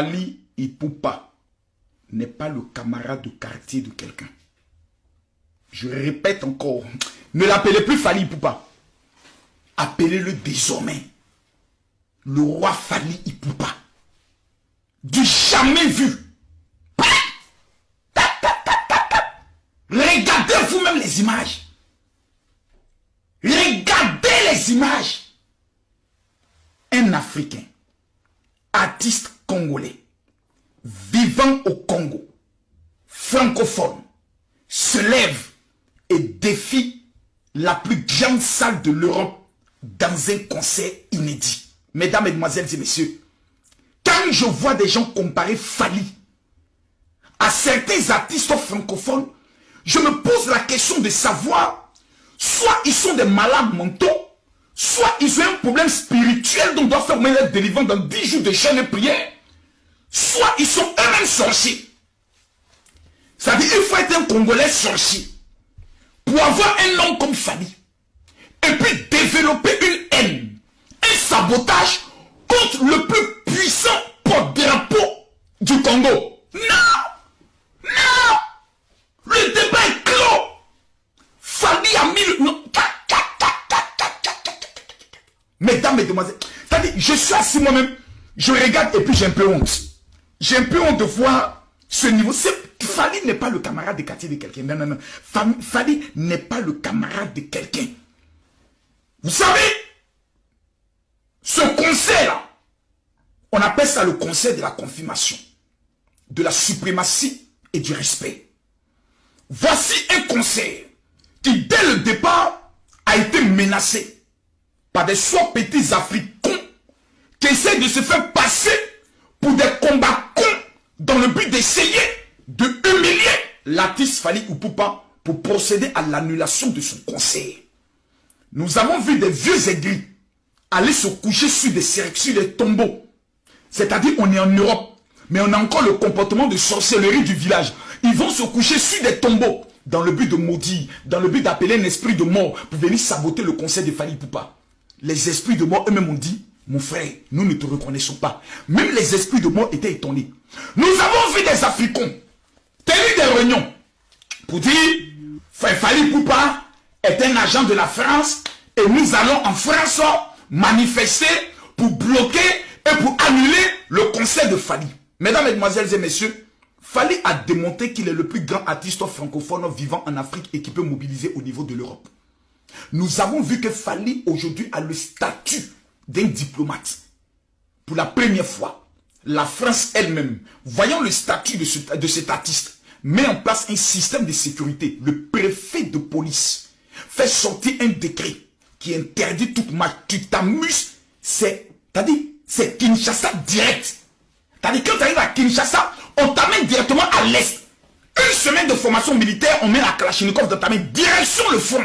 Fally Ipupa n'est pas le camarade de quartier de quelqu'un. Je répète encore, ne l'appelez plus Fally Ipupa. Appelez-le désormais le roi Fally Ipupa. Du jamais vu. Regardez vous-même les images. Regardez les images. Un Africain, artiste congolais, vivant au Congo, francophone, se lève et défie la plus grande salle de l'Europe dans un concert inédit. Mesdames, mesdemoiselles et messieurs, quand je vois des gens comparer Fally à certains artistes francophones, je me pose la question de savoir, soit ils sont des malades mentaux, soit ils ont un problème spirituel dont on doit faire une délivrance dans 10 jours de jeûne et prière, soit ils sont eux-mêmes sorciers. Ça veut dire qu'il faut être un Congolais sorcier pour avoir un nom comme Fally et puis développer une haine, un sabotage contre le plus puissant porte-drapeau du Congo. Non! Non! Le débat est clos. Fally a mis le... Non. Mesdames, mesdemoiselles, c'est-à-dire, je suis assis moi-même, je regarde et puis j'ai un peu honte. J'ai un peu honte de voir ce niveau. Fally n'est pas le camarade de quartier de quelqu'un. Non, non, non. Fally n'est pas le camarade de quelqu'un. Vous savez, ce concert-là, on appelle ça le concert de la confirmation, de la suprématie et du respect. Voici un concert qui, dès le départ, a été menacé par des soi petits Africains qui essaient de se faire passer pour des combattants dans le but d'essayer de humilier l'artiste Fally Ipupa pour procéder à l'annulation de son concert. Nous avons vu des vieux aigris aller se coucher sur des tombeaux. C'est-à-dire on est en Europe, mais on a encore le comportement de sorcellerie du village. Ils vont se coucher sur des tombeaux dans le but de maudire, dans le but d'appeler un esprit de mort pour venir saboter le concert de Fally Ipupa. Les esprits de mort eux-mêmes ont dit, mon frère, nous ne te reconnaissons pas. Même les esprits de mort étaient étonnés. Nous avons vu des Africains tenir des réunions pour dire, Fally Ipupa est un agent de la France et nous allons en France manifester pour bloquer et pour annuler le concert de Fally. Mesdames, mesdemoiselles et messieurs, Fally a démontré qu'il est le plus grand artiste francophone vivant en Afrique et qui peut mobiliser au niveau de l'Europe. Nous avons vu que Fally aujourd'hui a le statut d'un diplomate. Pour la première fois, la France elle-même, voyant le statut de cet artiste, met en place un système de sécurité. Le préfet de police fait sortir un décret qui interdit toute marche. Tu t'amuses, c'est Kinshasa direct. C'est-à-dire quand tu arrives à Kinshasa, on t'amène directement à l'est. Une semaine de formation militaire, on met la Kalachnikov dans ta main, direction le front.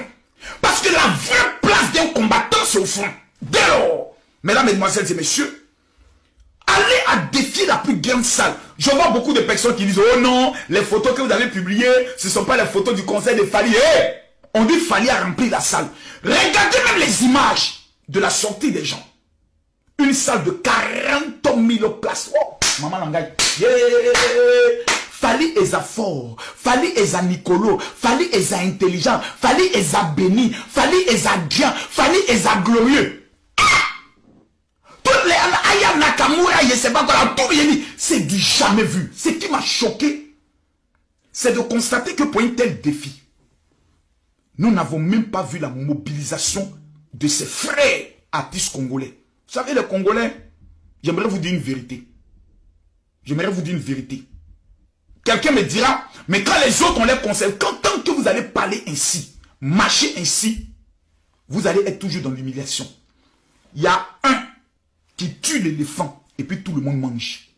Parce que la vraie place d'un combattant, c'est au front. Dès lors, mesdames, mesdemoiselles et messieurs, allez à défier la plus grande salle. Je vois beaucoup de personnes qui disent, oh non, les photos que vous avez publiées, ce ne sont pas les photos du concert de Fally. Hey, on dit Fally a rempli la salle. Regardez même les images de la sortie des gens. Une salle de 40 000 places. Oh, maman langage. Yeah. Fally est fort, Fally est Nicolo, Fally est intelligent, Fally est béni, Fally est bien, Fally est glorieux. Toutes les Aya Nakamura, c'est du jamais vu. Ce qui m'a choqué, c'est de constater que pour un tel défi, nous n'avons même pas vu la mobilisation de ces frères artistes congolais. Vous savez, les Congolais, j'aimerais vous dire une vérité. J'aimerais vous dire une vérité. Quelqu'un me dira, mais quand les autres ont les conseils, tant que vous allez parler ainsi, marcher ainsi, vous allez être toujours dans l'humiliation. Il y a un qui tue l'éléphant et puis tout le monde mange.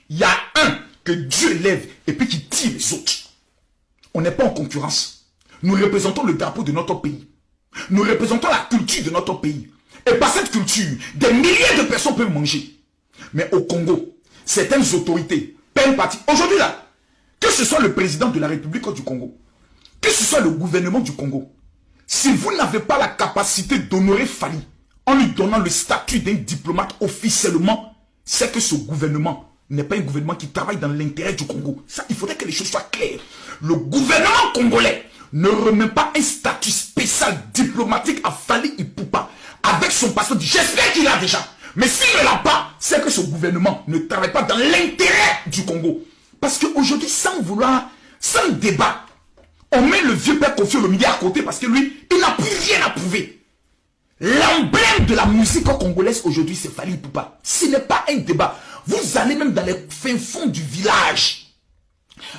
Il y a un que Dieu lève et puis qui tire les autres. On n'est pas en concurrence. Nous représentons le drapeau de notre pays. Nous représentons la culture de notre pays. Et par cette culture, des milliers de personnes peuvent manger. Mais au Congo, certaines autorités prennent parti. Aujourd'hui là, que ce soit le président de la République du Congo, que ce soit le gouvernement du Congo, si vous n'avez pas la capacité d'honorer Fally en lui donnant le statut d'un diplomate officiellement, c'est que ce gouvernement n'est pas un gouvernement qui travaille dans l'intérêt du Congo. Ça, il faudrait que les choses soient claires. Le gouvernement congolais ne remet pas un statut spécial diplomatique à Fally Ipupa avec son passeport. J'espère qu'il l'a déjà. Mais s'il ne l'a pas, c'est que ce gouvernement ne travaille pas dans l'intérêt du Congo. Parce qu'aujourd'hui, sans débat, on met le vieux père Koffi Olomide à côté parce que lui, il n'a plus rien à prouver. L'emblème de la musique congolaise aujourd'hui, c'est Fally Ipupa. Ce n'est pas un débat. Vous allez même dans les fins fonds du village.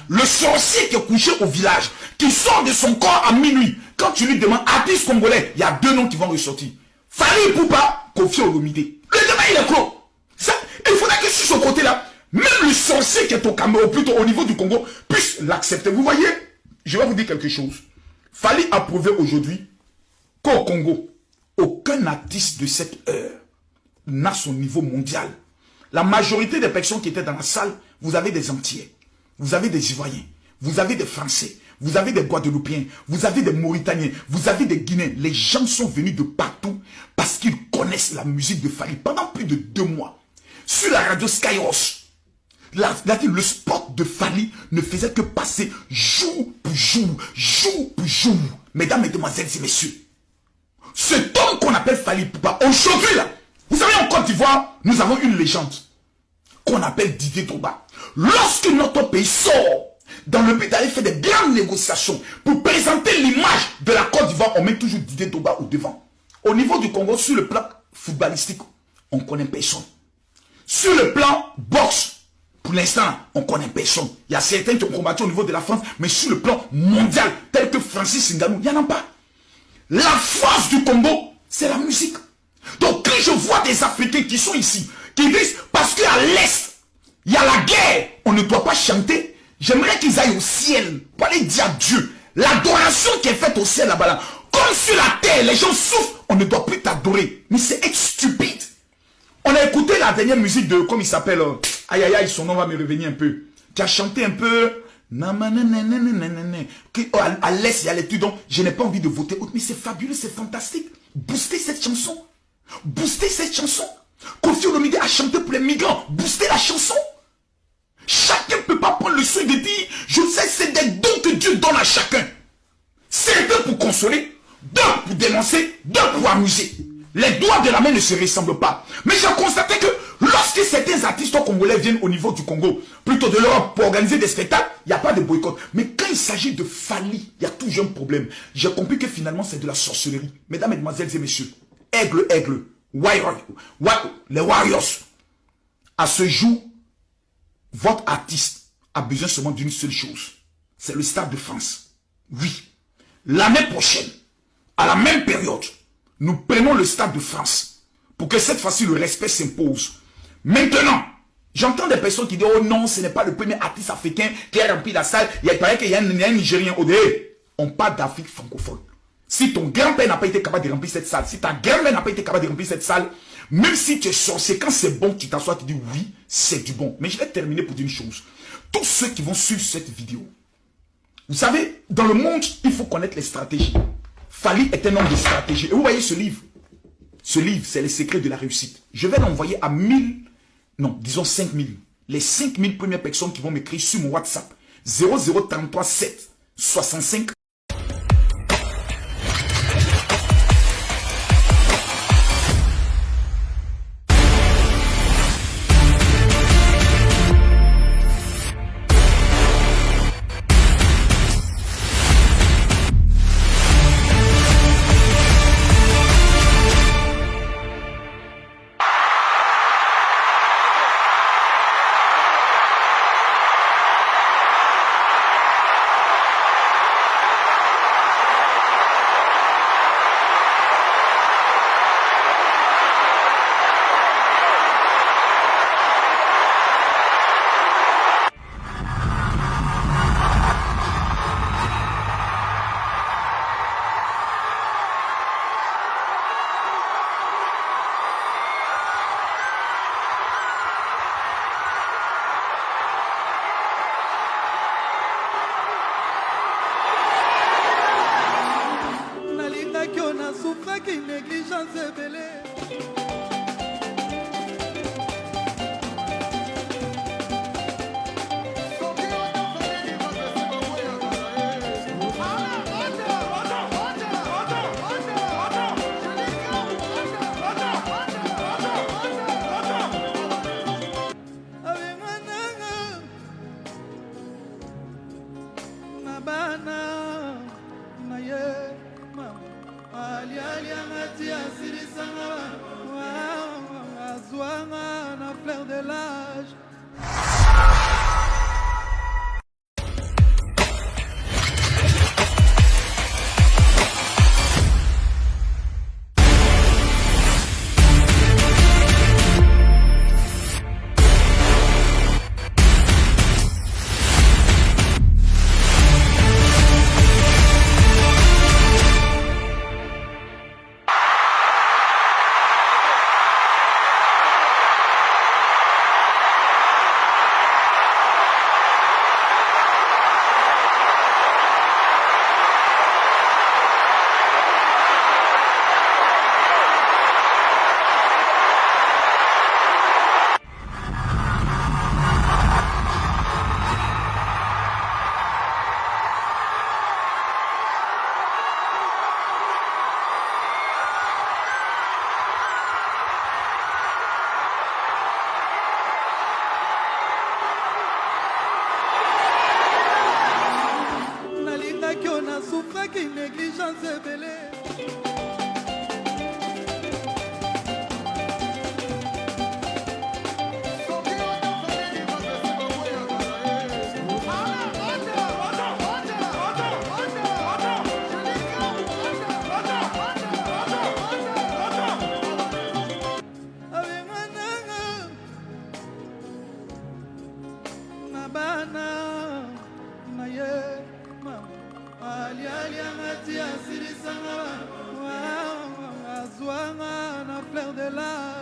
Le sorcier qui est couché au village, qui sort de son corps à minuit, quand tu lui demandes artiste congolais, il y a deux noms qui vont ressortir. Fally Ipupa, Koffi Olomide. Le débat, il est clos. Ça, il faudrait que sur ce côté-là, même le sorcier qui est au Cameroun, plutôt au niveau du Congo, puisse l'accepter. Vous voyez, je vais vous dire quelque chose. Fally a prouvé aujourd'hui qu'au Congo, aucun artiste de cette heure n'a son niveau mondial. La majorité des personnes qui étaient dans la salle, vous avez des Antillais, vous avez des Ivoiriens, vous avez des Français, vous avez des Guadeloupéens, vous avez des Mauritaniens, vous avez des Guinéens. Les gens sont venus de partout parce qu'ils connaissent la musique de Fally. Pendant plus de 2 mois, sur la radio Skyros, le spot de Fally ne faisait que passer jour pour jour, jour pour jour. Mesdames, mesdemoiselles et messieurs, cet homme qu'on appelle Fally Ipupa, aujourd'hui là, vous savez en Côte d'Ivoire, nous avons une légende qu'on appelle Didier Drogba. Lorsque notre pays sort dans le but d'aller faire des grandes négociations pour présenter l'image de la Côte d'Ivoire, on met toujours Didier Drogba au devant. Au niveau du Congo, sur le plan footballistique, on connaît personne. Sur le plan boxe, pour l'instant, on connaît personne. Il y a certains qui ont combattu au niveau de la France, mais sur le plan mondial, tel que Francis Ngannou, il n'y en a pas. La force du Congo, c'est la musique. Donc quand je vois des Africains qui sont ici, qui disent, parce qu'à l'Est, il y a la guerre, on ne doit pas chanter, j'aimerais qu'ils aillent au ciel pour aller dire à Dieu, l'adoration qui est faite au ciel là-bas, là, comme sur la terre, les gens souffrent, on ne doit plus t'adorer. Mais c'est être stupide. On a écouté la dernière musique de, comme il s'appelle, aïe aïe aïe, son nom va me revenir un peu. Tu as chanté un peu... À l'Est, il y a les trucs, donc je n'ai pas envie de voter. Mais c'est fabuleux, c'est fantastique. Boostez cette chanson. Boostez cette chanson. Koffi Olomide a chanté pour les migrants. Boostez la chanson. Chacun ne peut pas prendre le soin de dire, je sais, c'est des dons que Dieu donne à chacun. C'est deux pour consoler, deux pour dénoncer, deux pour amuser. Les doigts de la main ne se ressemblent pas. Mais j'ai constaté que lorsque certains artistes congolais viennent au niveau du Congo, plutôt de l'Europe, pour organiser des spectacles, il n'y a pas de boycott. Mais quand il s'agit de Fally, il y a toujours un problème. J'ai compris que finalement, c'est de la sorcellerie. Mesdames, mesdemoiselles et messieurs, aigle, les Warriors, à ce jour, votre artiste a besoin seulement d'une seule chose. C'est le Stade de France. Oui. L'année prochaine, à la même période, nous prenons le Stade de France pour que cette fois-ci le respect s'impose. Maintenant, j'entends des personnes qui disent, oh non, ce n'est pas le premier artiste africain qui a rempli la salle. Il paraît qu'il y a un Nigérien au dehors. On parle d'Afrique francophone. Si ton grand-père n'a pas été capable de remplir cette salle, si ta grand-mère n'a pas été capable de remplir cette salle, même si tu es sorcier, quand c'est bon, tu t'assois, tu dis oui, c'est du bon. Mais je vais terminer pour dire une chose. Tous ceux qui vont suivre cette vidéo, vous savez, dans le monde, il faut connaître les stratégies. Fally est un homme de stratégie. Et vous voyez ce livre. Ce livre, c'est les secrets de la réussite. Je vais l'envoyer à 1000, non, disons 5000. Les 5000 premières personnes qui vont m'écrire sur mon WhatsApp. 0033 7 65 bana na ye mama alialiangati asilisanga azwanga na fleur de l'âge. Qui négligence ebele na bana na ye mama alialiangati asilisanga azwanga na fleur de l'âge.